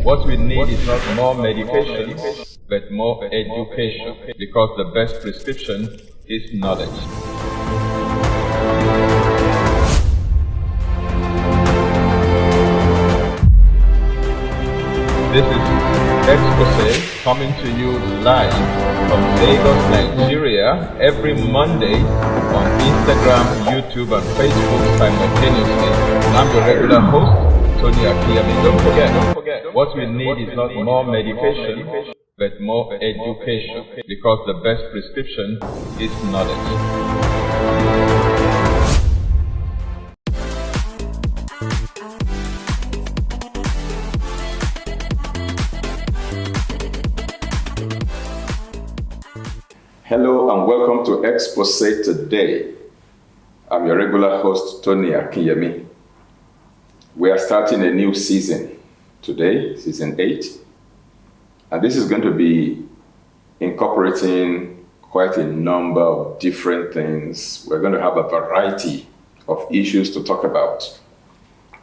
What we need is not more medication, but more education, because the best prescription is knowledge. This is Exposé coming to you live from Lagos, Nigeria, every Monday on Instagram, YouTube, and Facebook simultaneously. And I'm your regular host, Tony Akinyemi. Don't forget, what we need is not more medication, but more education, because the best prescription is knowledge. Hello and welcome to Exposé today. I'm your regular host, Tony Akinyemi. We are starting a new season today, season 8. And this is going to be incorporating quite a number of different things. We're going to have a variety of issues to talk about.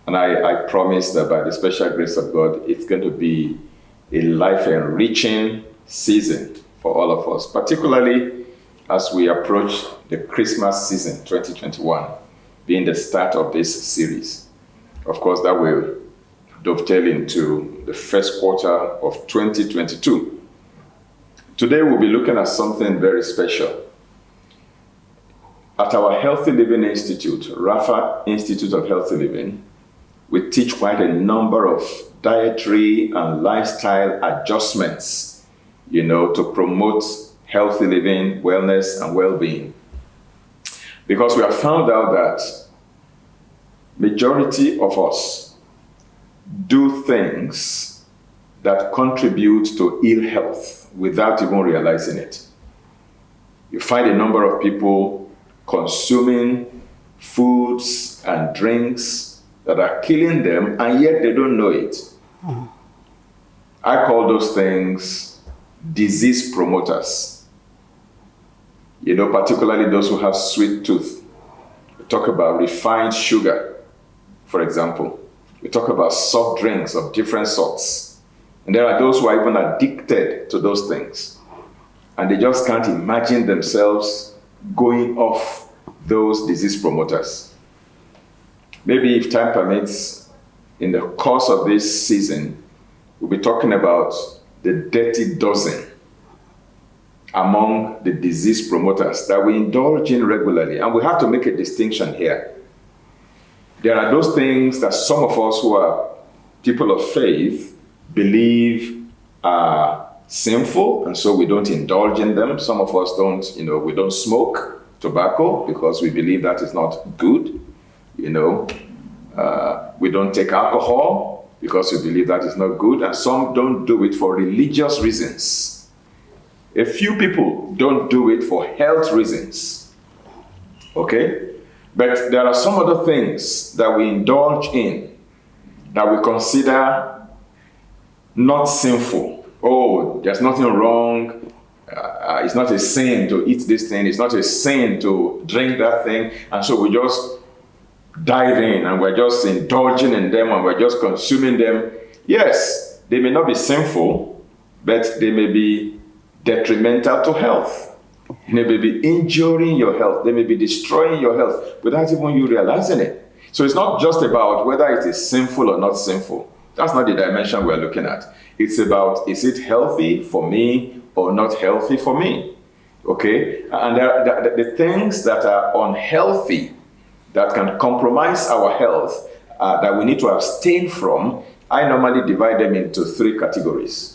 And I promise that by the special grace of God, it's going to be a life-enriching season for all of us, particularly as we approach the Christmas season 2021, being the start of this series. Of course, that will dovetail into the first quarter of 2022. Today, we'll be looking at something very special. At our Healthy Living Institute, Rafa Institute of Healthy Living, we teach quite a number of dietary and lifestyle adjustments, to promote healthy living, wellness, and well-being. Because we have found out that majority of us do things that contribute to ill health without even realizing it. You find a number of people consuming foods and drinks that are killing them, and yet they don't know it. I call those things disease promoters. Particularly those who have sweet tooth. We talk about refined sugar, for example. We talk about soft drinks of different sorts. And there are those who are even addicted to those things. And they just can't imagine themselves going off those disease promoters. Maybe if time permits, in the course of this season, we'll be talking about the dirty dozen among the disease promoters that we indulge in regularly. And we have to make a distinction here. There are those things that some of us who are people of faith believe are sinful, and so we don't indulge in them. Some of us don't, we don't smoke tobacco because we believe that is not good. We don't take alcohol because we believe that is not good, and some don't do it for religious reasons. A few people don't do it for health reasons, okay? But there are some other things that we indulge in that we consider not sinful. Oh, there's nothing wrong. It's not a sin to eat this thing. It's not a sin to drink that thing. And so we just dive in and we're just indulging in them and we're just consuming them. Yes, they may not be sinful, but they may be detrimental to health. They may be injuring your health. They may be destroying your health without even you realizing it. So it's not just about whether it is sinful or not sinful. That's not the dimension we're looking at. It's about, is it healthy for me or not healthy for me? Okay? And the things that are unhealthy, that can compromise our health, that we need to abstain from, I normally divide them into 3 categories.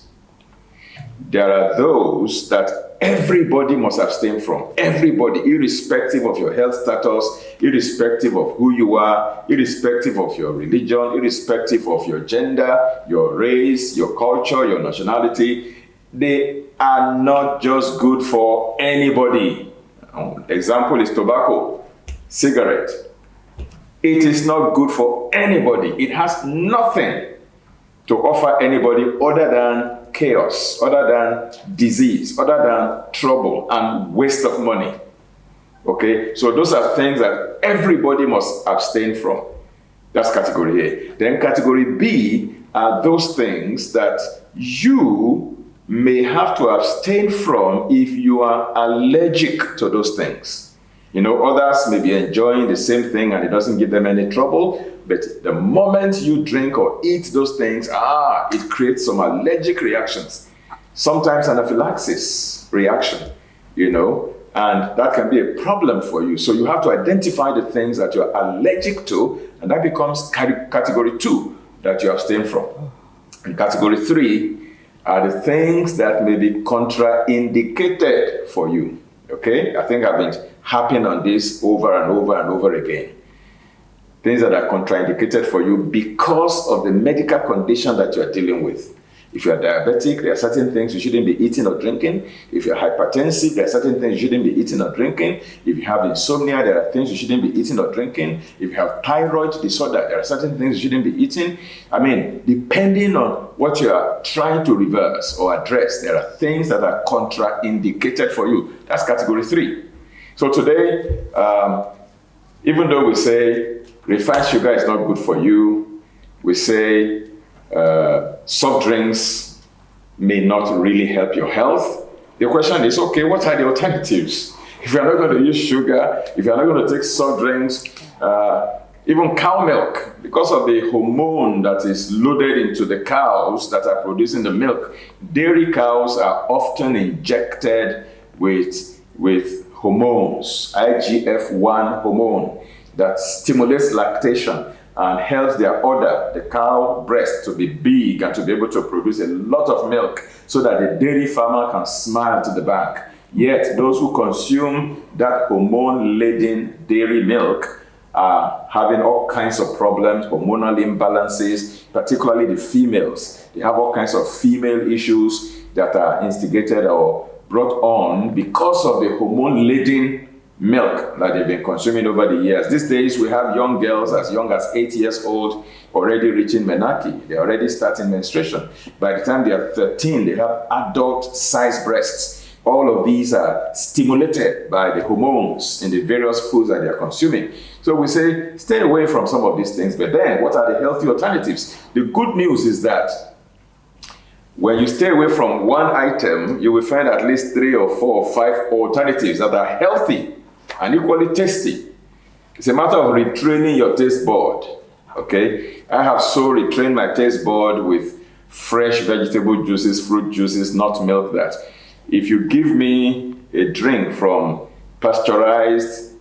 There are those that everybody must abstain from. Everybody, irrespective of your health status, irrespective of who you are, irrespective of your religion, irrespective of your gender, your race, your culture, your nationality. They are not just good for anybody. Example is tobacco, cigarette. It is not good for anybody. It has nothing to offer anybody other than chaos, other than disease, other than trouble and waste of money. Okay, so those are things that everybody must abstain from. That's category A. Then category B are those things that you may have to abstain from if you are allergic to those things. Others may be enjoying the same thing and it doesn't give them any trouble, but the moment you drink or eat those things, it creates some allergic reactions. Sometimes anaphylaxis reaction, and that can be a problem for you. So you have to identify the things that you're allergic to, and that becomes category 2 that you abstain from. And category 3 are the things that may be contraindicated for you. Okay? I think I've been harping on this over and over and over again. Things that are contraindicated for you because of the medical condition that you're dealing with. If you're diabetic, there are certain things you shouldn't be eating or drinking. If you're hypertensive, there are certain things you shouldn't be eating or drinking. If you have insomnia, there are things you shouldn't be eating or drinking. If you have thyroid disorder, there are certain things you shouldn't be eating. Depending on what you are trying to reverse or address, there are things that are contraindicated for you. That's category 3. So today, even though we say refined sugar is not good for you, we say soft drinks may not really help your health. The question is, okay, what are the alternatives? If you're not going to use sugar, if you're not going to take soft drinks, even cow milk, because of the hormone that is loaded into the cows that are producing the milk, dairy cows are often injected with hormones, IGF-1 hormone, that stimulates lactation and helps their udder, the cow breast, to be big and to be able to produce a lot of milk so that the dairy farmer can smile to the bank. Yet those who consume that hormone-laden dairy milk are having all kinds of problems, hormonal imbalances, particularly the females. They have all kinds of female issues that are instigated or brought on because of the hormone-laden milk that they've been consuming over the years. These days, we have young girls as young as 8 years old already reaching menarche. They're already starting menstruation. By the time they are 13, they have adult-sized breasts. All of these are stimulated by the hormones in the various foods that they are consuming. So we say, stay away from some of these things. But then, what are the healthy alternatives? The good news is that when you stay away from one item, you will find at least 3 or 4 or 5 alternatives that are healthy and equally tasty. It's a matter of retraining your taste board. Okay? I have so retrained my taste board with fresh vegetable juices, fruit juices, not milk, that if you give me a drink from pasteurized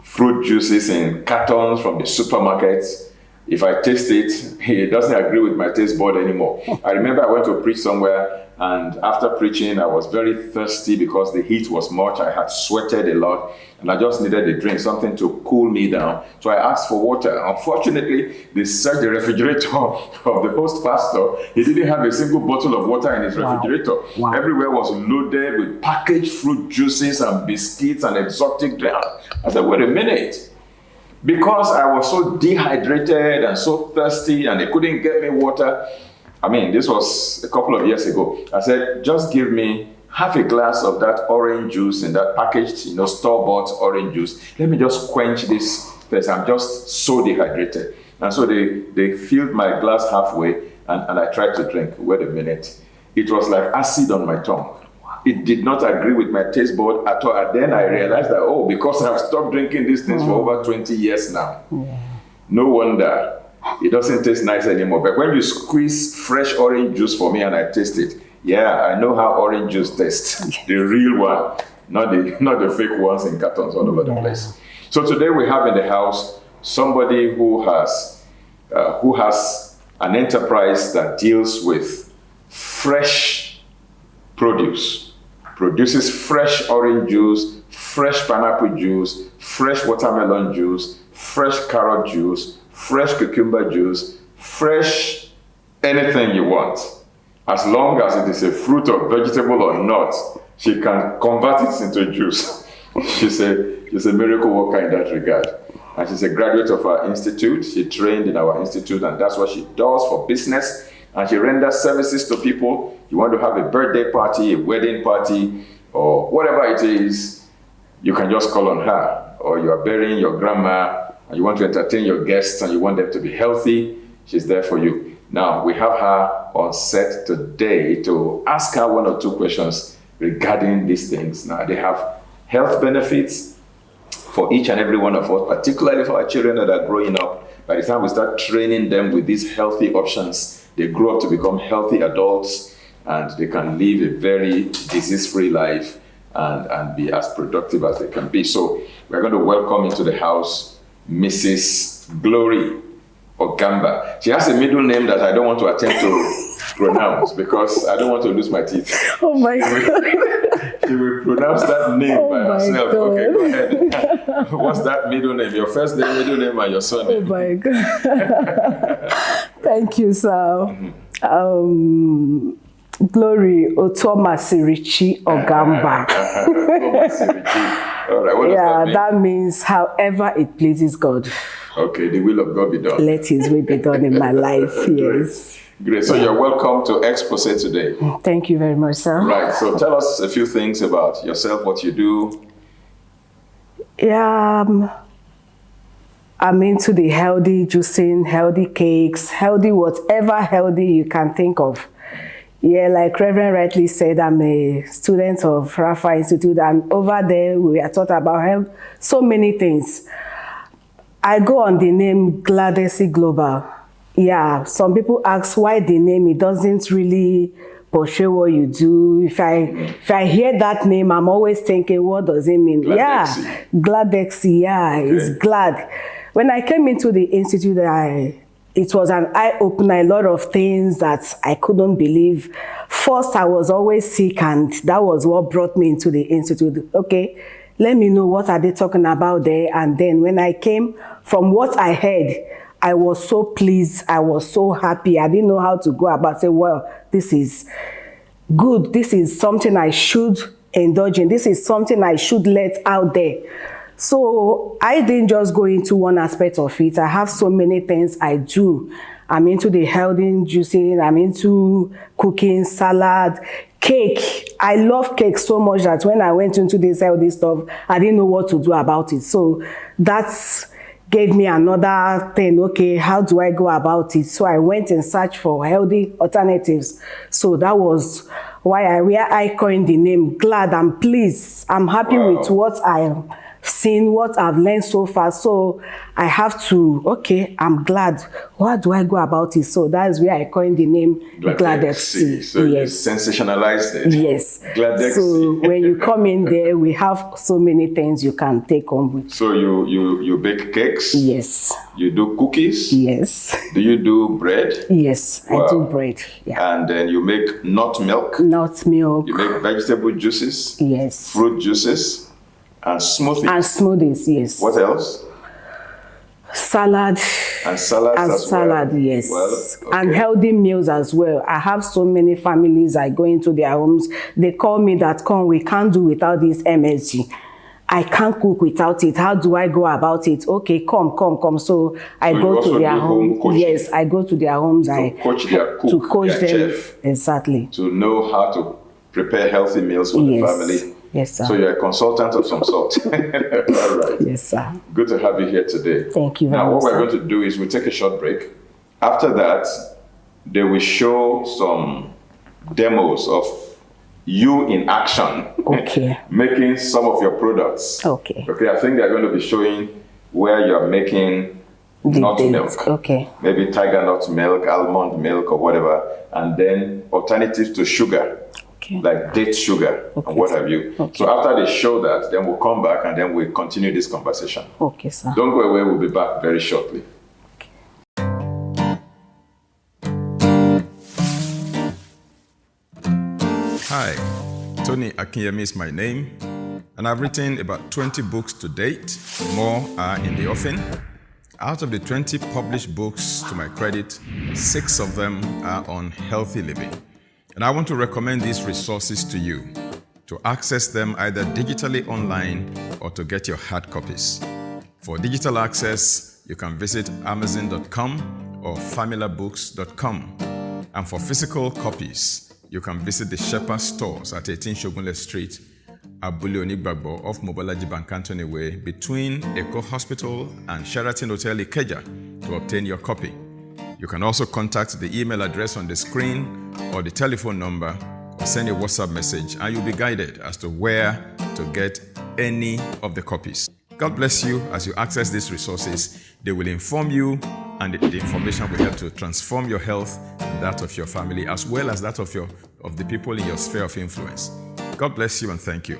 fruit juices in cartons from the supermarkets, if I taste it, it doesn't agree with my taste board anymore. I remember I went to preach somewhere, and after preaching, I was very thirsty because the heat was much. I had sweated a lot, and I just needed a drink, something to cool me down. So I asked for water. Unfortunately, they searched the refrigerator of the host pastor. He didn't have a single bottle of water in his refrigerator. Wow. Everywhere was loaded with packaged fruit juices and biscuits and exotic drinks. I said, wait a minute. Because I was so dehydrated and so thirsty and they couldn't get me water, this was a couple of years ago. I said, just give me half a glass of that orange juice in that packaged, store-bought orange juice. Let me just quench this thirst. I'm just so dehydrated. And so they filled my glass halfway and I tried to drink. Wait a minute. It was like acid on my tongue. It did not agree with my taste board at all. And then I realized that, because I've stopped drinking these things for over 20 years now. No wonder it doesn't taste nice anymore. But when you squeeze fresh orange juice for me and I taste it, I know how orange juice tastes. The real one, not the fake ones in cartons all over the place. So today we have in the house somebody who has an enterprise that deals with fresh produce. Produces fresh orange juice, fresh pineapple juice, fresh watermelon juice, fresh carrot juice, fresh cucumber juice, fresh anything you want. As long as it is a fruit or vegetable or not, she can convert it into juice. She's a miracle worker in that regard. And she's a graduate of our institute. She trained in our institute, and that's what she does for business. And she renders services to people. You want to have a birthday party, a wedding party, or whatever it is, you can just call on her. Or you are burying your grandma, and you want to entertain your guests, and you want them to be healthy, she's there for you. Now, we have her on set today to ask her one or two questions regarding these things. Now, they have health benefits for each and every one of us, particularly for our children that are growing up. By the time we start training them with these healthy options, they grow up to become healthy adults, and they can live a very disease-free life and be as productive as they can be. So we're going to welcome into the house Mrs. Glory Ogamba. She has a middle name that I don't want to attempt to pronounce because I don't want to lose my teeth. Oh my God. She will pronounce that name by herself. God. Okay, go ahead. What's that middle name? Your first name, middle name, and your surname. Oh my God. Thank you, sir. Glory Otomasirichi Ogamba. All right, what does that mean? That means however it pleases God. Okay, the will of God be done. Let His will be done in my life, yes. Great. So you're welcome to Exposé today. Thank you very much, sir. Right, so tell us a few things about yourself, what you do. Yeah, I'm into the healthy juicing, healthy cakes, healthy whatever healthy you can think of. Yeah, like Reverend rightly said, I'm a student of Rafa Institute, and over there we are taught about health, so many things. I go on the name Gladexxy Global. Yeah, some people ask why the name, it doesn't really portray what you do. If I hear that name, I'm always thinking, what does it mean? Gladexxy. Yeah, Gladexxy, yeah, okay. It's glad. When I came into the institute, it was an eye-opener, a lot of things that I couldn't believe. First, I was always sick, and that was what brought me into the institute. Okay, let me know what are they talking about there. And then when I came, from what I heard, I was so pleased, I was so happy. I didn't know how to go about it. Well, this is good. This is something I should indulge in. This is something I should let out there. So I didn't just go into one aspect of it. I have so many things I do. I'm into the healthy juicing. I'm into cooking, salad, cake. I love cake so much that when I went into this healthy stuff, I didn't know what to do about it. So that's gave me another thing. Okay, how do I go about it? So I went and searched for healthy alternatives. So that was why I coined the name. Glad, I'm pleased. I'm happy with what I am seen, what I've learned so far. So I have to, okay, I'm glad. How do I go about it? So that's where I coined the name Gladexxy. So yes. You sensationalized it. Yes. Gladexxy. So when you come in there, we have so many things you can take on with. So you bake cakes? Yes. You do cookies? Yes. Do you do bread? Yes, I do bread. Yeah. And then you make nut milk? Nut milk. You make vegetable juices? Yes. Fruit juices? And smoothies? And smoothies, yes. What else? Salad. And salad and as salad, well? yes. Well, okay. And healthy meals as well. I have so many families, I go into their homes. They call me that, come, we can't do without this MSG. I can't cook without it. How do I go about it? Okay, come. So I go to their home. Yes, I go to their homes. To coach their cook, to coach them. Chef. Exactly. To know how to prepare healthy meals for the family. Yes, sir. So you're a consultant of some sort. All right. Yes, sir. Good to have you here today. Thank you very much. Now, what we're going to do is we'll take a short break. After that, they will show some demos of you in action. Okay. Making some of your products. Okay. Okay, I think they're going to be showing where you're making nut milk. Okay. Maybe tiger nut milk, almond milk, or whatever. And then alternatives to sugar. Okay. Like date sugar, okay, and what have you. Okay. So after they show that, then we'll come back and then we'll continue this conversation. Okay, sir. Don't go away, we'll be back very shortly. Okay. Hi, Tony Akinyemi is my name, and I've written about 20 books to date. More are in the offing. Out of the 20 published books, to my credit, 6 of them are on healthy living. And I want to recommend these resources to you, to access them either digitally online or to get your hard copies. For digital access, you can visit amazon.com or familabooks.com. And for physical copies, you can visit the Shepherd stores at 18 Shogunle Street, Abule Onigbagbo off Mobolaji Bankantoni Way, between Eko Hospital and Sheraton Hotel Ikeja, to obtain your copy. You can also contact the email address on the screen or the telephone number, or send a WhatsApp message, and you'll be guided as to where to get any of the copies. God bless you as you access these resources. They will inform you, and the information will help to transform your health and that of your family, as well as that of the people in your sphere of influence. God bless you and thank you.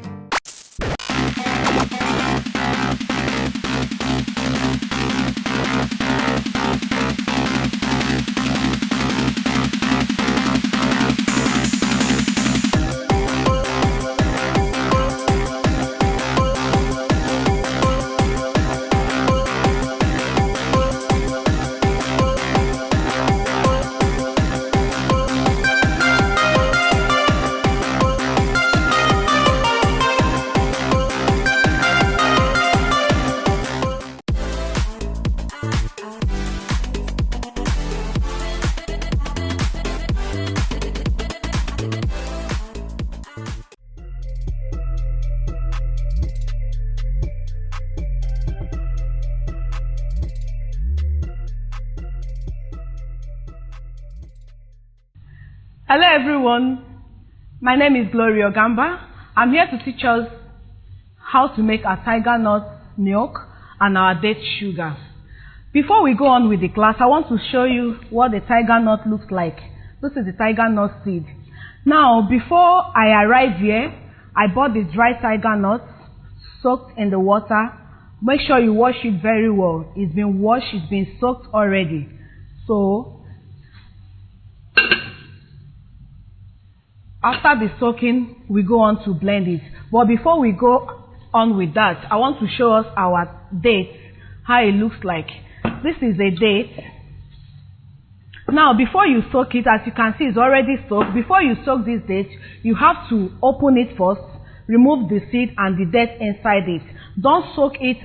Hello everyone, my name is Glory Ogamba. I'm here to teach us how to make our tiger nut milk and our date sugar. Before we go on with the class, I want to show you what the tiger nut looks like. This is the tiger nut seed. Now, before I arrived here, I bought the dry tiger nuts soaked in the water. Make sure you wash it very well. It's been washed, it's been soaked already. So, after the soaking, we go on to blend it. But before we go on with that, I want to show us our date, how it looks like. This is a date. Now, before you soak it, as you can see, it's already soaked. Before you soak this date, you have to open it first, remove the seed and the date inside it. Don't soak it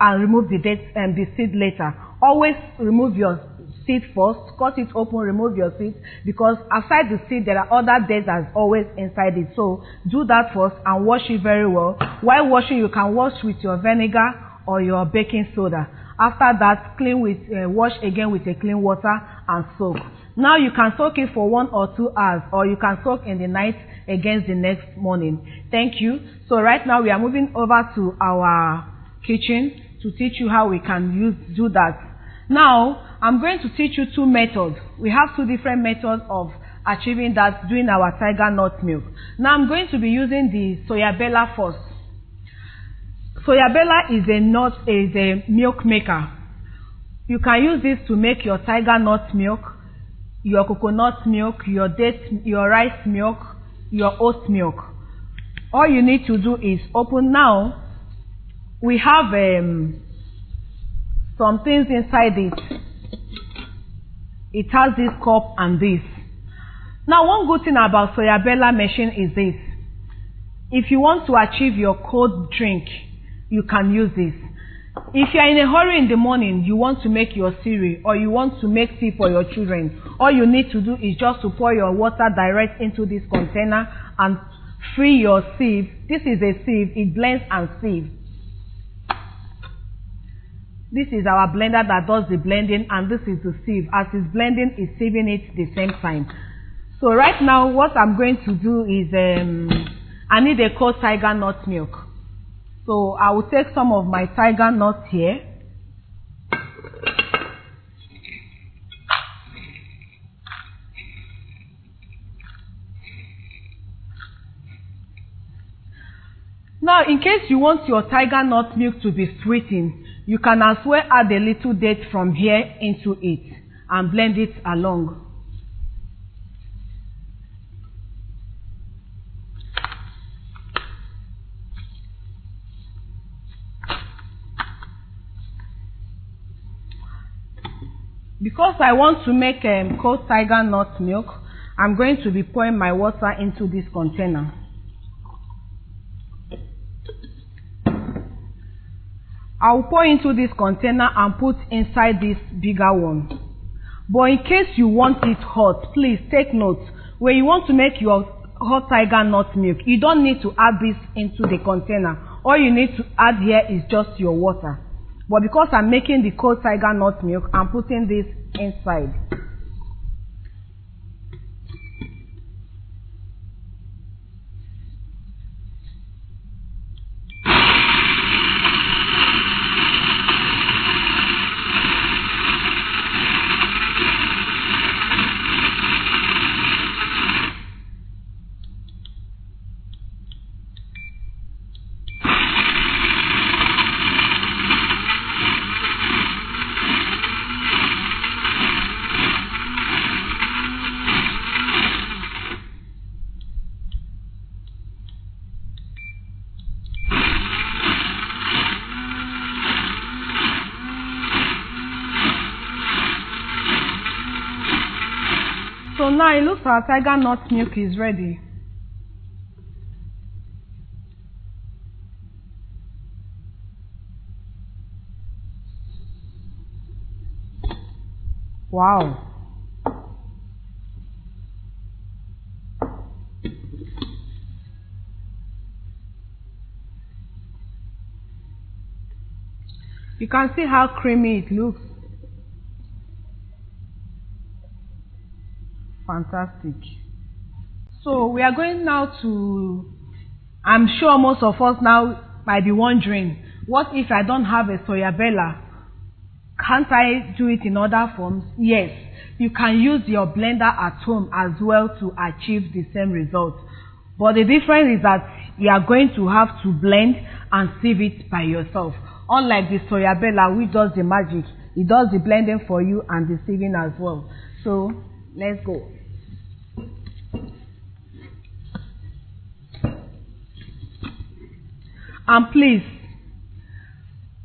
and remove the date and the seed later. Always remove your seed first, cut it open, remove your seed, because aside the seed there are other dates that's always inside it. So do that first and wash it very well. While washing, you can wash with your vinegar or your baking soda. After that, wash again with a clean water and soak. Now you can soak it for 1 or 2 hours, or you can soak in the night against the next morning. Thank you. So right now we are moving over to our kitchen to teach you how we can do that. Now, I'm going to teach you 2 methods. We have 2 different methods of achieving that, doing our tiger nut milk. Now, I'm going to be using the soyabella first. Soyabella is a milk maker. You can use this to make your tiger nut milk, your coconut milk, your rice milk, your oat milk. All you need to do is open. Now, we have some things inside it. It has this cup and this. Now, one good thing about soyabella machine is this. If you want to achieve your cold drink, you can use this. If you are in a hurry in the morning, you want to make your cereal or you want to make tea for your children, all you need to do is just to pour your water direct into this container and free your sieve. This is a sieve. It blends and sieves. This is our blender that does the blending, and this is the sieve. As it's blending, it's sieving it at the same time. So right now, what I'm going to do is, I need a cold tiger nut milk. So I will take some of my tiger nuts here. Now, in case you want your tiger nut milk to be sweetened, you can as well add a little date from here into it and blend it along. Because I want to make cold tiger nut milk, I'm going to be pouring my water into this container. I'll pour into this container and put inside this bigger one. But in case you want it hot, please take note. When you want to make your hot tiger nut milk, you don't need to add this into the container. All you need to add here is just your water. But because I'm making the cold tiger nut milk, I'm putting this inside. So now it looks like our tiger nut milk is ready. Wow. You can see how creamy it looks. Fantastic. So we are going now to, I'm sure most of us now might be wondering, what if I don't have a soya bella? Can't I do it in other forms? Yes, you can use your blender at home as well to achieve the same result. But the difference is that you are going to have to blend and sieve it by yourself. Unlike the soya bella, which does the magic, it does the blending for you and the sieving as well. So let's go. And please,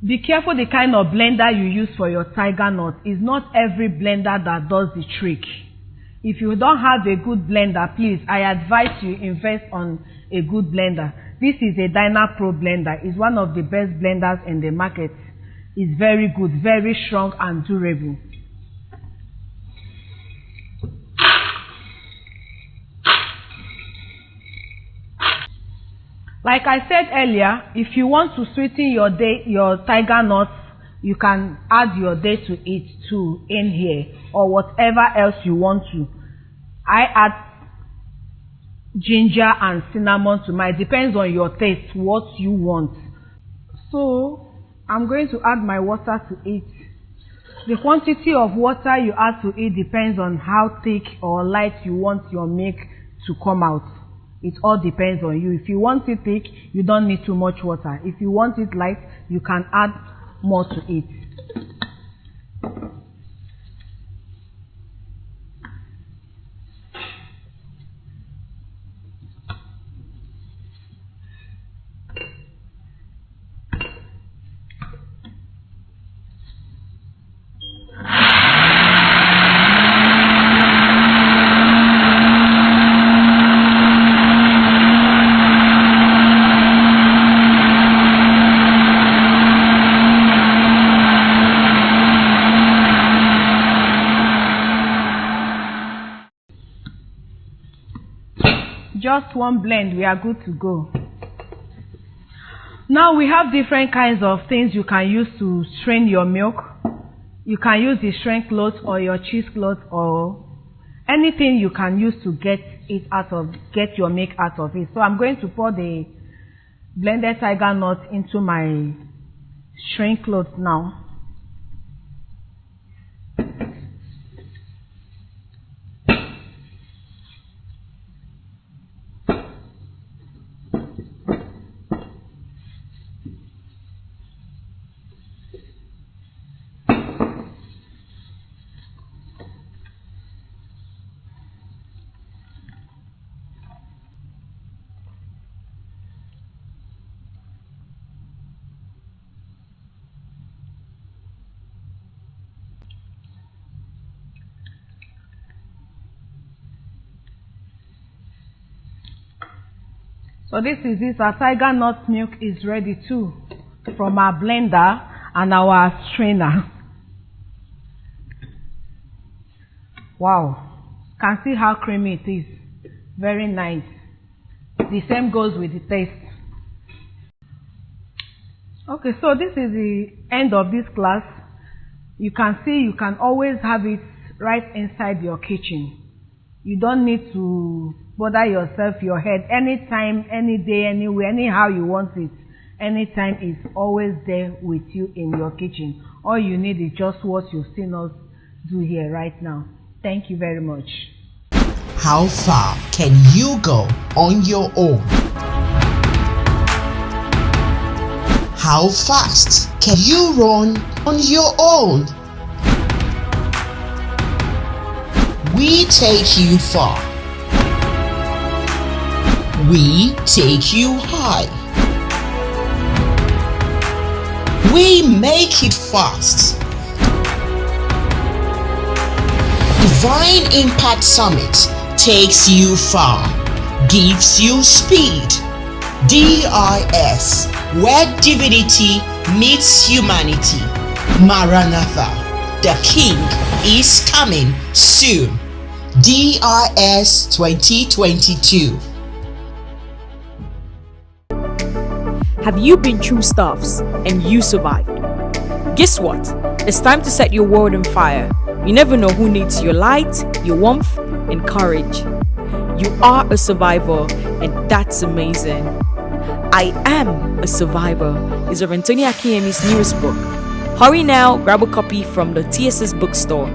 be careful the kind of blender you use for your tiger nut. It's not every blender that does the trick. If you don't have a good blender, please, I advise you invest on a good blender. This is a Dynapro blender. It's one of the best blenders in the market. It's very good, very strong and durable. Like I said earlier, if you want to sweeten your tiger nuts, you can add your date to it too in here, or whatever else you want to. I add ginger and cinnamon to mine. Depends on your taste, what you want. So I'm going to add my water to it. The quantity of water you add to it depends on how thick or light you want your milk to come out. It all depends on you. If you want it thick, you don't need too much water. If you want it light, you can add more to it. Just one blend, we are good to go. Now we have different kinds of things you can use to strain your milk. You can use the strain cloth or your cheesecloth or anything you can use to get your milk out of it. So I'm going to pour the blended tiger nut into my strain cloth now. So this is it. Our tiger nut milk is ready too, from our blender and our strainer. Wow, can see how creamy it is. Very nice. The same goes with the taste. Okay. Okay, so this is the end of this class. You can see you can always have it right inside your kitchen. You don't need to bother yourself, your head, anytime, any day, anywhere, anyhow you want it. Anytime it's always there with you in your kitchen. All you need is just what you've seen us do here right now. Thank you very much. How far can you go on your own? How fast can you run on your own? We take you far. We take you high. We make it fast. Divine Impact Summit takes you far, gives you speed. DIS, where divinity meets humanity. Maranatha, the King is coming soon. DIS 2022. Have you been through stuffs and you survived? Guess what? It's time to set your world on fire. You never know who needs your light, your warmth, and courage. You are a survivor, and that's amazing. I Am a Survivor is of Anthony Akinyemi's newest book. Hurry now, grab a copy from the TSF bookstore.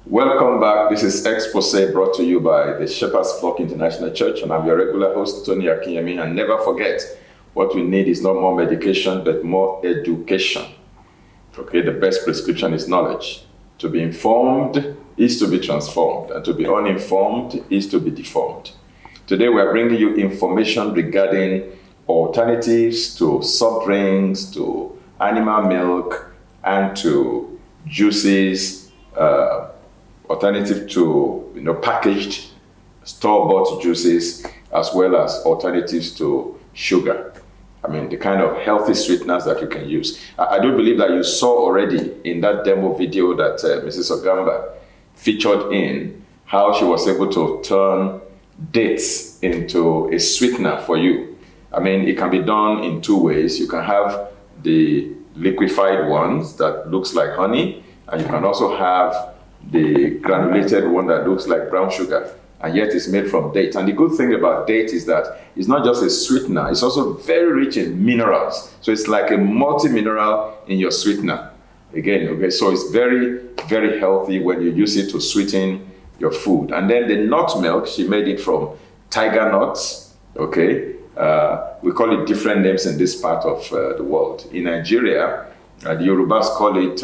Welcome back. This is Exposé, brought to you by the Shepherd's Flock International Church, and I'm your regular host, Tony Akinyemi. And never forget, what we need is not more medication, but more education. Okay, the best prescription is knowledge. To be informed is to be transformed, and to be uninformed is to be deformed. Today, we are bringing you information regarding alternatives to soft drinks, to animal milk, and to juices, alternative to packaged store-bought juices, as well as alternatives to sugar. I mean, the kind of healthy sweeteners that you can use. I do believe that you saw already in that demo video that Mrs. Ogamba featured in, how she was able to turn dates into a sweetener for you. I mean, it can be done in two ways. You can have the liquefied ones that looks like honey, and you can also have the granulated one that looks like brown sugar, and yet it's made from date. And the good thing about date is that it's not just a sweetener, it's also very rich in minerals. So it's like a multi-mineral in your sweetener. Again, okay, so it's very, very healthy when you use it to sweeten your food. And then the nut milk, she made it from tiger nuts, okay? We call it different names in this part of the world. In Nigeria, the Yorubas call it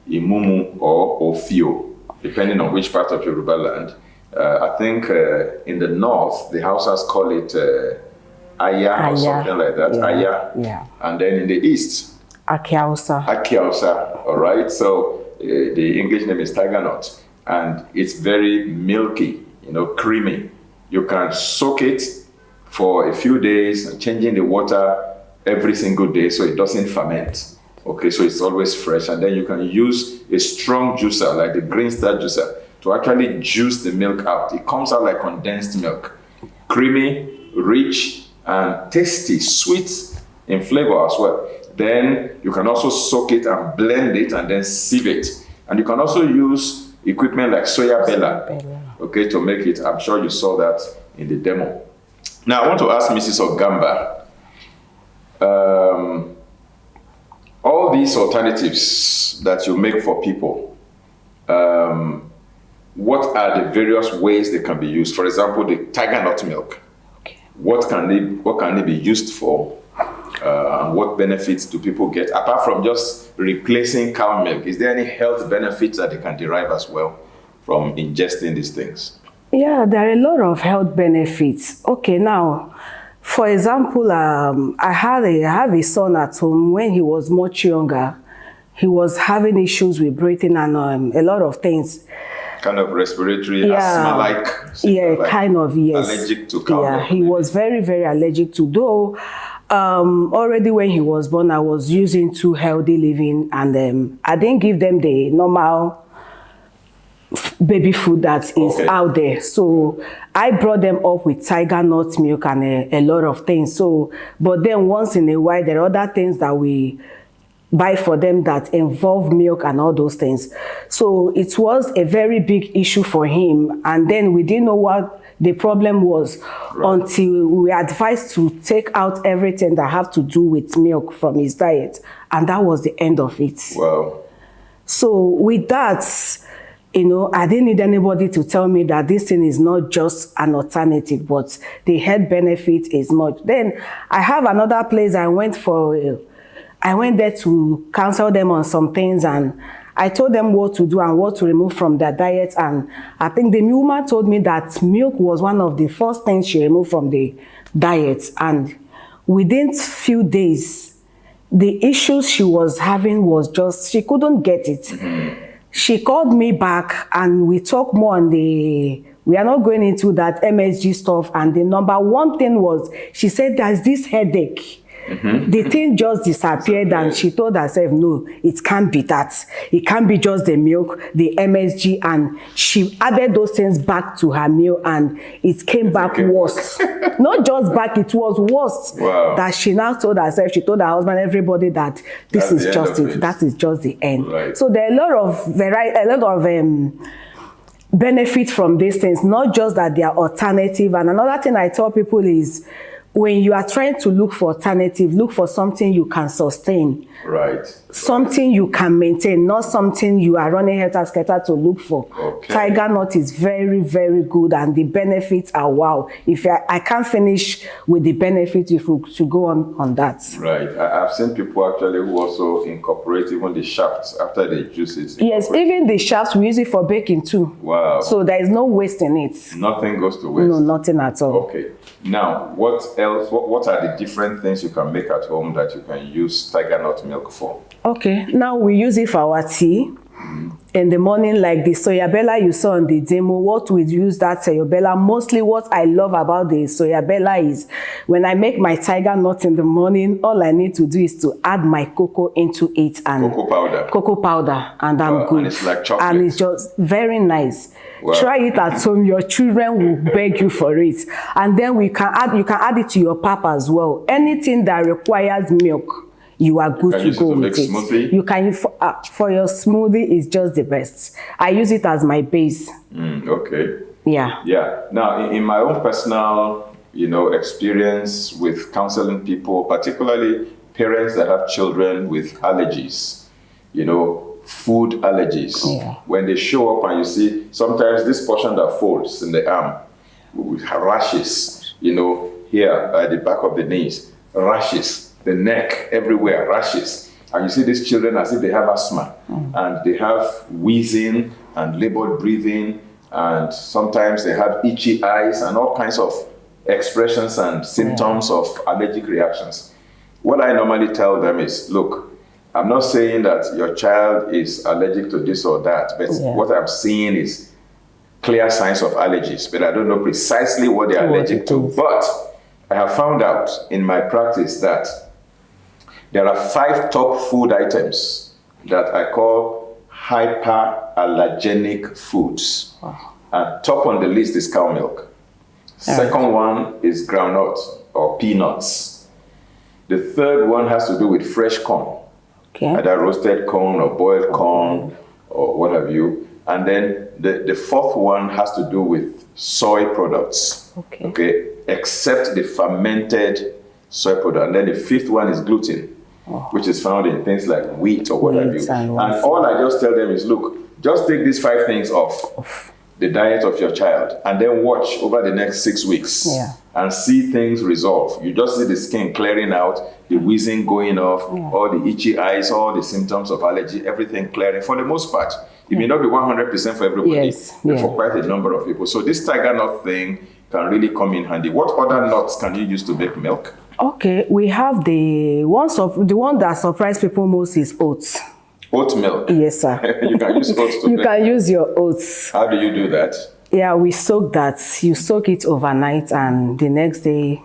Imumu or Ofio, depending on which part of Yoruba land. I think in the north, the Hausas call it Aya or something like that. Yeah. Aya. Yeah. And then in the east, Akiausa. Akiausa, all right? So the English name is tiger nut, and it's very milky, creamy. You can soak it for a few days, changing the water every single day so it doesn't ferment. Okay, so it's always fresh, and then you can use a strong juicer like the Green Star juicer to actually juice the milk out. It comes out like condensed milk, creamy, rich, and tasty, sweet in flavor as well. Then you can also soak it and blend it and then sieve it. And you can also use equipment like soya bella, okay, to make it. I'm sure you saw that in the demo. Now I want to ask Mrs. Ogamba, all these alternatives that you make for people, what are the various ways they can be used? For example, the tiger nut milk. Okay. What can they be used for? And what benefits do people get apart from just replacing cow milk? Is there any health benefits that they can derive as well from ingesting these things? Yeah, there are a lot of health benefits. Okay, now, for example, I have a son at home. When he was much younger, he was having issues with breathing and a lot of things. Kind of respiratory, asthma-like. Yeah, like kind of, yes. Allergic to cow milk. Yeah, he was very, very allergic to. Though, already when he was born, I was using 2 healthy living, and I didn't give them the normal baby food that is out there. So I brought them up with tiger nut milk and a lot of things. So, but then once in a while, there are other things that we buy for them that involve milk and all those things. So it was a very big issue for him. And then we didn't know what the problem was until we were advised to take out everything that have to do with milk from his diet. And that was the end of it. Wow. So with that, you know, I didn't need anybody to tell me that this thing is not just an alternative, but the health benefit is much. Then I have another place I went there to counsel them on some things, and I told them what to do and what to remove from their diet. And I think the woman told me that milk was one of the first things she removed from the diet. And within few days, the issues she was having was just, she couldn't get it. She called me back and we talked more on we are not going into that MSG stuff. And the number one thing was, she said, there's this headache. The thing just disappeared, and she told herself, no, it can't be that. It can't be just the milk, the MSG, and she added those things back to her meal, and it came back worse. Not just back, it was worse. Wow. That she now told herself, she told her husband, everybody, that this is just it. That is just the end. Right. So there are a lot of benefit from these things, not just that they are alternative. And another thing I tell people is, when you are trying to look for alternative, look for something you can sustain. Right. Something you can maintain, not something you are running helter-skelter to look for. Okay. Tiger nut is very, very good, and the benefits are wow. If I can't finish with the benefits, if we should go on that. Right. I've seen people actually who also incorporate even the shafts after they juice it. Yes, even the shafts, we use it for baking too. Wow. So there is no waste in it. Nothing goes to waste. No, nothing at all. Okay. Now, what else? What are the different things you can make at home that you can use tiger nut milk for? Okay. Now we use it for our tea. In the morning, like the soya bella you saw on the demo, what we use that soya bella, mostly what I love about the soya bella is when I make my tiger nut in the morning, all I need to do is to add my cocoa into it, and cocoa powder, and I'm good. And it's like chocolate. And it's just very nice. Wow. Try it at home. Your children will beg you for it. And then you can add it to your pap as well. Anything that requires milk, you are good to go with it. Smoothie? You can for your smoothie is just the best. I use it as my base. Okay. Yeah. Yeah. Now, in my own personal, experience with counseling people, particularly parents that have children with allergies, food allergies. Yeah. When they show up and you see sometimes this portion that folds in the arm with rashes, here at the back of the knees, rashes, the neck, everywhere, rashes. And you see these children as if they have asthma, and they have wheezing and labored breathing, and sometimes they have itchy eyes and all kinds of expressions and symptoms of allergic reactions. What I normally tell them is, look, I'm not saying that your child is allergic to this or that, but what I'm seeing is clear signs of allergies, but I don't know precisely what they're allergic to. But I have found out in my practice that there are 5 top food items that I call hyperallergenic foods. Wow. And top on the list is cow milk. Second one is groundnut or peanuts. The third one has to do with fresh corn. Okay. Either roasted corn or boiled corn or what have you. And then the fourth one has to do with soy products. Okay. Except the fermented soy product. And then the fifth one is gluten, which is found in things like wheat or what have you. And all I just tell them is, look, just take these 5 things off the diet of your child, and then watch over the next 6 weeks and see things resolve. You just see the skin clearing out, the wheezing going off, all the itchy eyes, all the symptoms of allergy, everything clearing. For the most part, it may not be 100% for everybody, but for quite a number of people. So this tiger nut thing can really come in handy. What other nuts can you use to make milk? Okay, we have the one that surprised people most is oats. Oat milk. Yes, sir. You can use oats to You blend. can use your oats. How do you do that? Yeah, we soak that. You soak it overnight, and the next day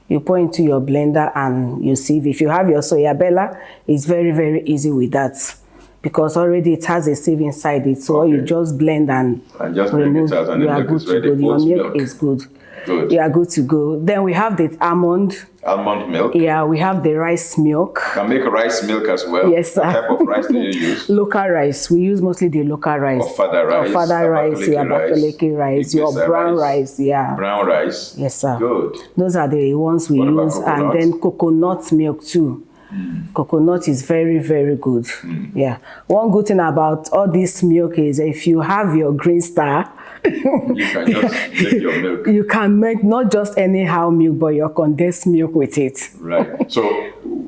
you pour into your blender and you sieve. If you have your soya bella, it's very, very easy with that because already it has a sieve inside it. So you just blend and just bring remove. it out and You the are milk good is to ready. go. Your Oat milk is good. Good. You are good to go. Then we have the almond. Almond milk. Yeah, we have the rice milk. Can make rice milk as well. Yes, sir. What type of rice do you use? Local rice. We use mostly the local rice. Or fada rice. Or fada rice, your abakaliki rice, your brown rice. Yeah. Brown rice. Yes, sir. Good. Those are the ones we What about use. coconut? And then coconut milk too. Coconut is very, very good. Yeah. One good thing about all this milk is if you have your Green Star, You can just make your milk. you can make not just anyhow milk, but your condensed milk with it. Right. So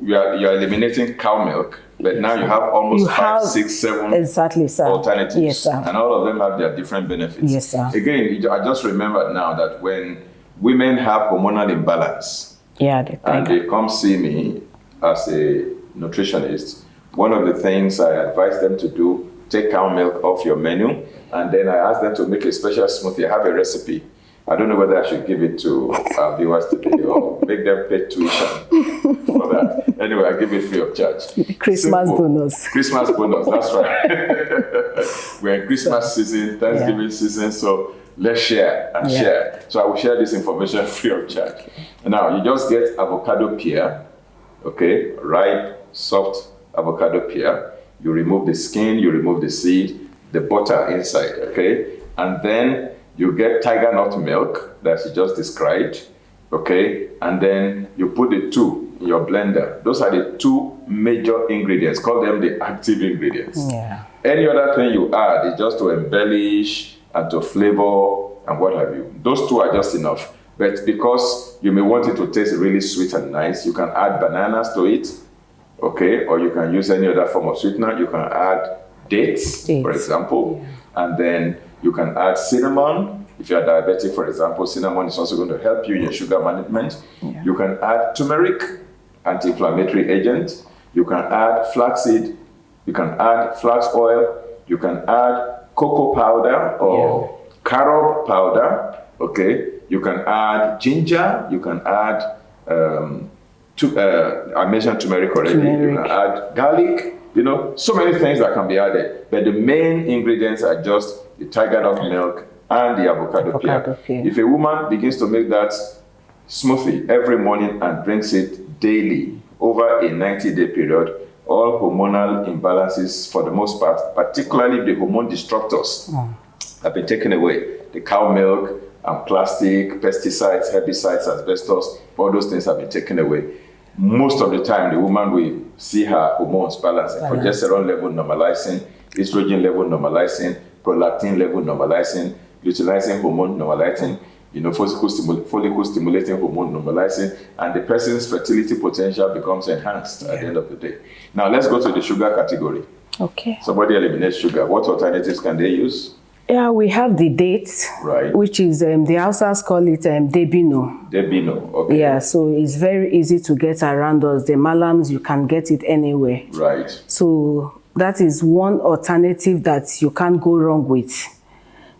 you're eliminating cow milk, but now you have almost You 5, have- 6, 7 Exactly, sir. alternatives. Yes, sir. And all of them have their different benefits. Yes, sir. Again, I just remembered now that when women have hormonal imbalance Yeah, the and tiger. they come see me as a nutritionist, one of the things I advise them to do, take cow milk off your menu, and then I ask them to make a special smoothie. I have a recipe. I don't know whether I should give it to our viewers today or make them pay tuition for that. Anyway, I give it free of charge. Christmas Simple. bonus. Christmas bonus, that's right. We're in Christmas season, Thanksgiving season, so let's share and share. So I will share this information free of charge. Now, you just get avocado pear, okay, ripe, soft avocado pear. You remove the skin, you remove the seed, the butter inside, okay? And then you get tiger nut milk that you just described, okay? And then you put the two in your blender. Those are the two major ingredients. Call them the active ingredients. Yeah. Any other thing you add is just to embellish and to flavor and what have you. Those two are just enough. But because you may want it to taste really sweet and nice, you can add bananas to it, okay? Or you can use any other form of sweetener. You can add dates. For example. And then you can add cinnamon. If you are diabetic, for example, cinnamon is also going to help you in your sugar management. You can add turmeric, anti-inflammatory agent. You can add flaxseed. You can add flax oil. You can add cocoa powder or carob powder. Okay. You can add ginger. You can add, I mentioned turmeric already. You can add garlic. You know, so many things that can be added. But the main ingredients are just the tiger nut milk and the avocado pear. If a woman begins to make that smoothie every morning and drinks it daily over a 90-day period, all hormonal imbalances for the most part, particularly the hormone disruptors, have been taken away. The cow milk and plastic, pesticides, herbicides, asbestos, all those things have been taken away. Most of the time, the woman will see her hormones balancing, progesterone level normalizing, estrogen level normalizing, prolactin level normalizing, luteinizing hormone normalizing, follicle stimulating hormone normalizing, and the person's fertility potential becomes enhanced at the end of the day. Now, let's go to the sugar category. Okay. Somebody eliminates sugar. What alternatives can they use? Yeah, we have the dates, which is the Hausas call it debino. Debino, okay. Yeah, so it's very easy to get around us. The malams, you can get it anywhere. Right. So that is one alternative that you can't go wrong with,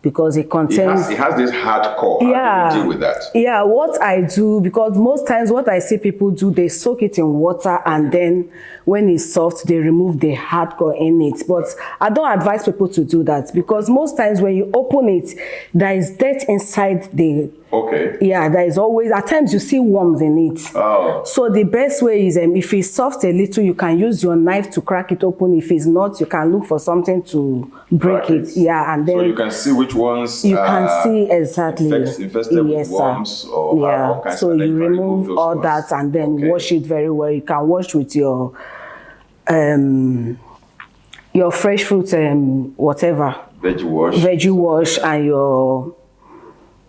because it contains. It has this hardcore. How do you deal with that? Yeah, what I do, because most times what I see people do, they soak it in water and then when it's soft, they remove the hardcore in it. But I don't advise people to do that, because most times when you open it, there is dirt inside the. Okay. Yeah, there is always, at times you see worms in it. Oh. So the best way is, if it's soft a little, you can use your knife to crack it open. If it's not, you can look for something to break it. Yeah, and then. So you can see which ones you can see exactly. Infested with worms or all kinds so of. You remove all that and then wash it very well. You can wash with your fresh fruit, whatever. Veggie wash and your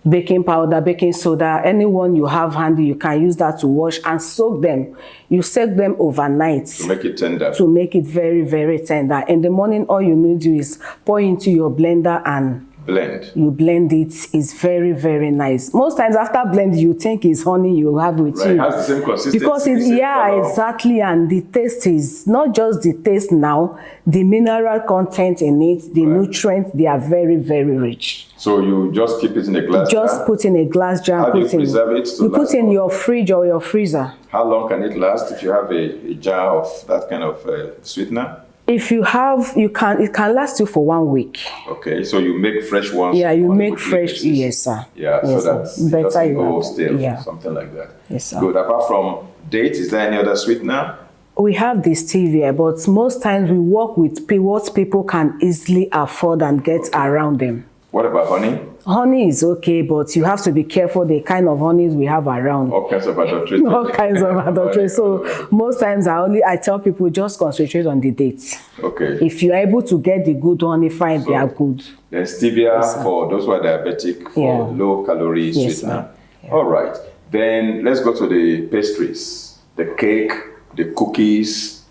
baking powder, baking soda, anyone you have handy, you can use that to wash and soak them. You soak them overnight. To make it tender. To make it very, very tender. In the morning, all you need to do is pour into your blender and Blend. You blend it. It's very, very nice. Most times after blend, you think it's honey you have with Right. you. It has the same consistency. Because color. exactly. And the taste is not just the taste now, the mineral content in it, the nutrients, they are very, very rich. So you just keep it in a glass jar? Just put in a glass jar. How do you preserve it to You put last in long? your fridge or your freezer. How long can it last if you have a jar of that kind of sweetener? If you have, it can last you for 1 week. Okay, so you make fresh ones? Yeah, you on a make weekly fresh, basis. yes, sir. Yeah, Yes, so that sir. it Better doesn't you go have- stale, yeah. something like that. Yes, sir. Good. Apart from dates, is there any other sweetener? We have the stevia, but most times we work with what people can easily afford and get around them. What about honey? Honey is okay, but you have to be careful the kind of honeys we have around. All kinds of adulterated. All kinds of adultery. So most times I tell people just concentrate on the dates. Okay. If you're able to get the good honey, fine, they are good. Then stevia for those who are diabetic for low calorie Yes, sweetener. sir. All right. Then let's go to the pastries, the cake, the cookies.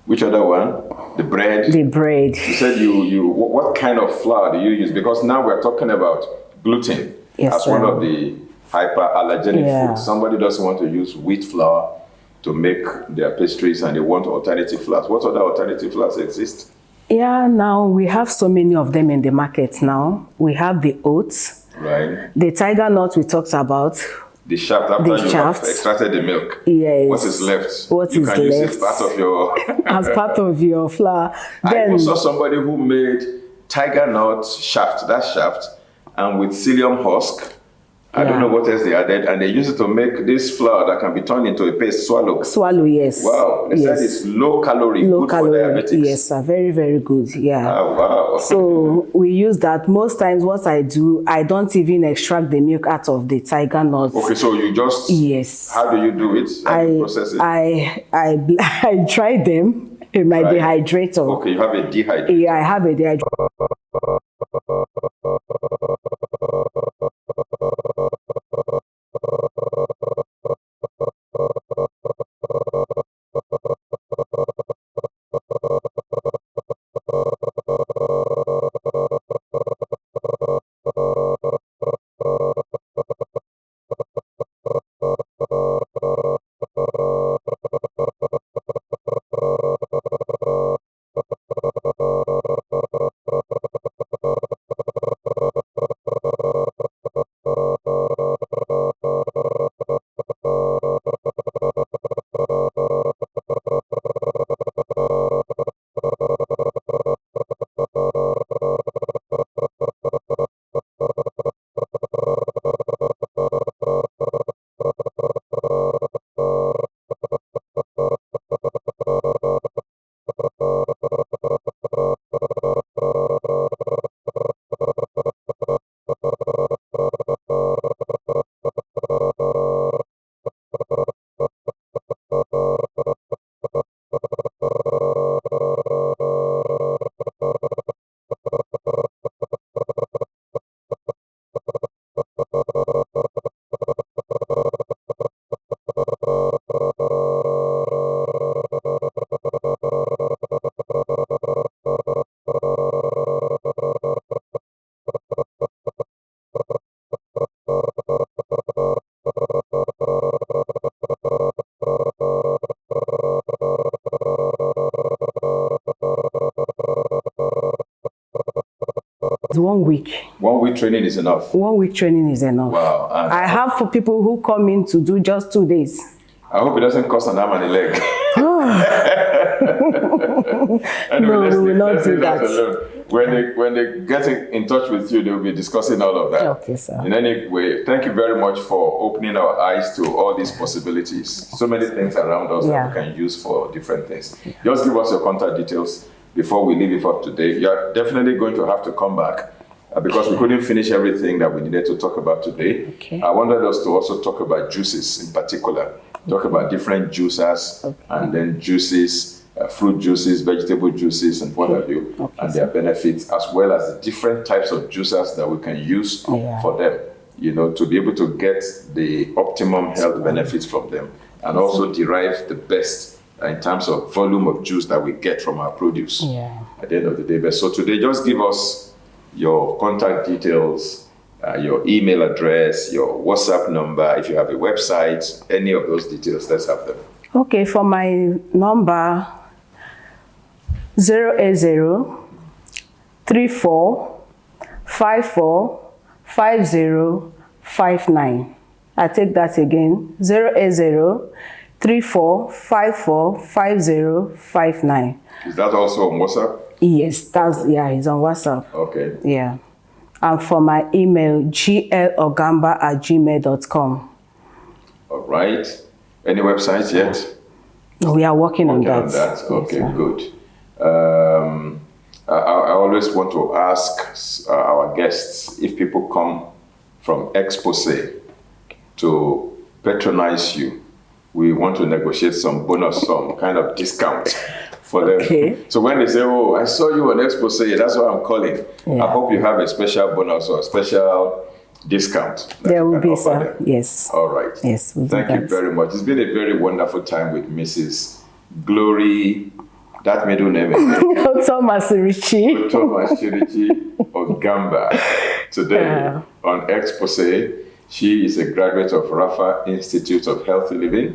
Which other one? The bread. The bread. You said what kind of flour do you use? Because now we're talking about gluten as sir. one of the hyperallergenic Yeah. foods. Somebody doesn't want to use wheat flour to make their pastries and they want alternative flours. What other alternative flours exist? Yeah, now we have so many of them in the market now. We have the oats, Right. the tiger nut we talked about. The shaft, after The you shaft. have extracted the milk. Yes. What is left? What you is can use it left. as part of your... As part of your flour. I Then even saw somebody who made tiger nut shaft, and with psyllium husk. I don't know what else they added, and they use it to make this flour that can be turned into a paste, swallow. swallow, yes. Wow, they said it's low calorie, Low good calorie. for diabetics. Yes, sir. Very, very good. Yeah. Oh, wow. So we use that. Most times what I do, I don't even extract the milk out of the tiger nuts. Okay, so you just... Yes. How do you do it? How do you process it? I dry them in my Right. dehydrator. Okay, you have a dehydrator. Yeah, I have a dehydrator. It's 1 week. 1 week training is enough. 1 week training is enough. Wow. And I have for people who come in to do just 2 days. I hope it doesn't cost an arm and a leg. Anyway, No, we will not let's do leave that. alone. When they get in touch with you, they will be discussing all of that. Okay, sir. In any way, thank you very much for opening our eyes to all these possibilities. So many things around us that we can use for different things. Just give us your contact details before we leave it for today. You're definitely going to have to come back because we couldn't finish everything that we needed to talk about today. Okay. I wanted us to also talk about juices in particular. Talk about different juicers and then juices, fruit juices, vegetable juices, and what have you, and their benefits, as well as the different types of juicers that we can use for them, you know, to be able to get the optimum health benefits from them and also derive the best in terms of volume of juice that we get from our produce at the end of the day. But so today, just give us your contact details, your email address, your WhatsApp number, if you have a website, any of those details, let's have them. Okay, for my number, 080-3454-5059. I take that again, 080-3454-5059. Is that also on WhatsApp? Yes, it's on WhatsApp. Okay. Yeah. And for my email, glogamba@gmail.com. All right. Any websites yet? We are working on that. Okay, yes, good. I always want to ask our guests, if people come from Exposé to patronize you, we want to negotiate some bonus, some kind of discount for them. Okay. So when they say, oh, I saw you on Exposé, that's why I'm calling. Yeah. I hope you have a special bonus or a special discount. There will be, sir. Yes. All right. Yes. Thank you very much. It's been a very wonderful time with Mrs. Glory, that middle name is Thomas Richie. Thomas Ogamba. Today on Exposé, she is a graduate of Rafa Institute of Healthy Living,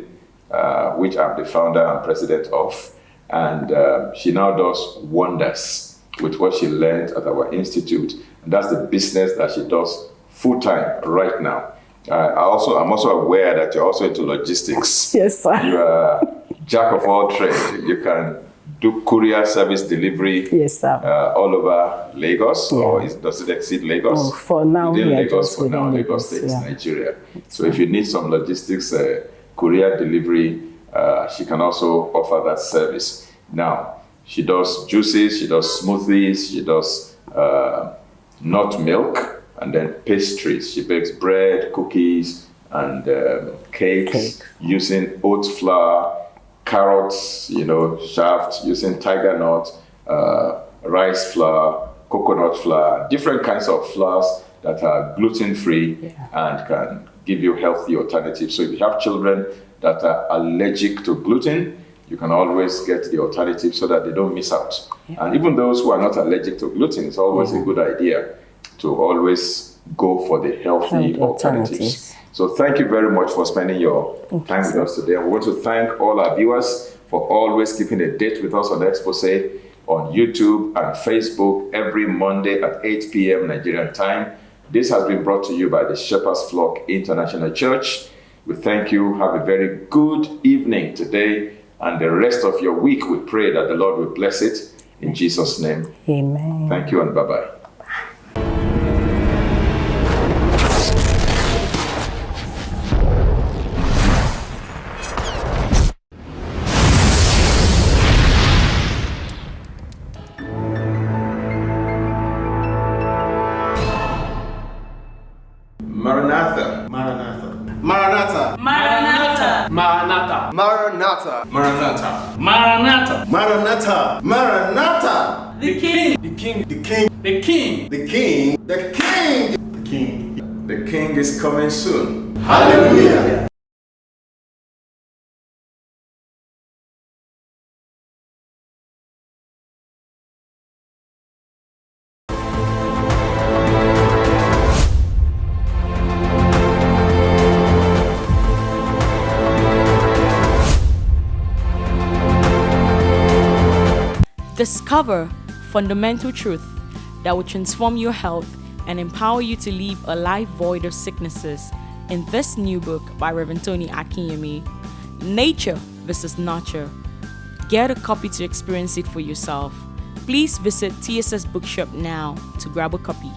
which I'm the founder and president of. And she now does wonders with what she learned at our institute. And that's the business that she does full-time right now. I'm also aware that you're also into logistics. Yes, sir. You are jack of all trades. You can do courier service delivery. Yes, sir. All over Lagos, or does it exceed Lagos? Oh, for now, within we are Lagos, just for now, within Lagos State, yeah. Nigeria. So if you need some logistics, courier delivery, she can also offer that service. Now, she does juices, she does smoothies, she does nut milk, and then pastries. She bakes bread, cookies, and cakes using oat flour, carrots, shaft, using tiger nut, rice flour, coconut flour, different kinds of flours that are gluten-free and can give you healthy alternatives. So if you have children that are allergic to gluten, you can always get the alternative so that they don't miss out. And even those who are not allergic to gluten, it's always a good idea to always go for the healthy alternatives. So thank you very much for spending your time with us today. I want to thank all our viewers for always keeping a date with us on Exposé on YouTube and Facebook every Monday at 8 p.m. Nigerian time. This has been brought to you by the Shepherd's Flock International Church. We thank you. Have a very good evening today and the rest of your week. We pray that the Lord will bless it in Jesus' name. Amen. Thank you and bye-bye. Maranatha. Maranatha. Maranatha. Maranatha. Maranatha. Maranatha. Maranatha. Maranatha. Maranatha. Maranatha. The King. The King. The King. The King. The King. The King. The King. The King is coming soon. Hallelujah. Discover fundamental truth that will transform your health and empower you to live a life void of sicknesses in this new book by Reverend Tony Akinyemi, Nature vs. Nurture. Get a copy to experience it for yourself. Please visit TSS Bookshop now to grab a copy.